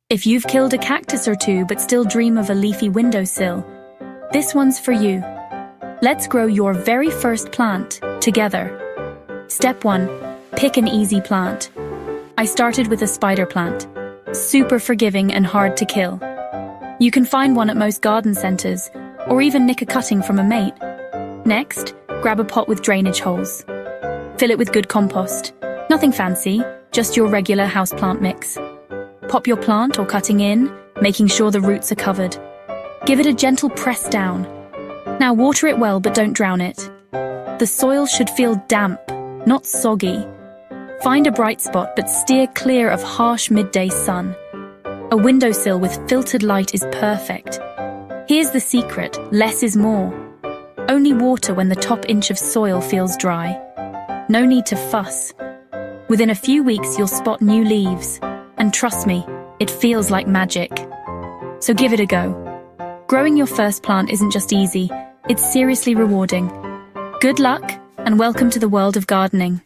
If you've killed a cactus or two but still dream of a leafy windowsill, this one's for you. Let's grow your very first plant together. Step 1. Pick an easy plant. I started with a spider plant. Super forgiving and hard to kill. You can find one at most garden centers, or even nick a cutting from a mate. Next, grab a pot with drainage holes. Fill it with good compost. Nothing fancy, just your regular houseplant mix. Pop your plant or cutting in, making sure the roots are covered. Give it a gentle press down. Now water it well but don't drown it. The soil should feel damp, not soggy. Find a bright spot but steer clear of harsh midday sun. A windowsill with filtered light is perfect. Here's the secret: less is more. Only water when the top inch of soil feels dry. No need to fuss. Within a few weeks you'll spot new leaves. And trust me, it feels like magic. So give it a go. Growing your first plant isn't just easy, it's seriously rewarding. Good luck, and welcome to the world of gardening.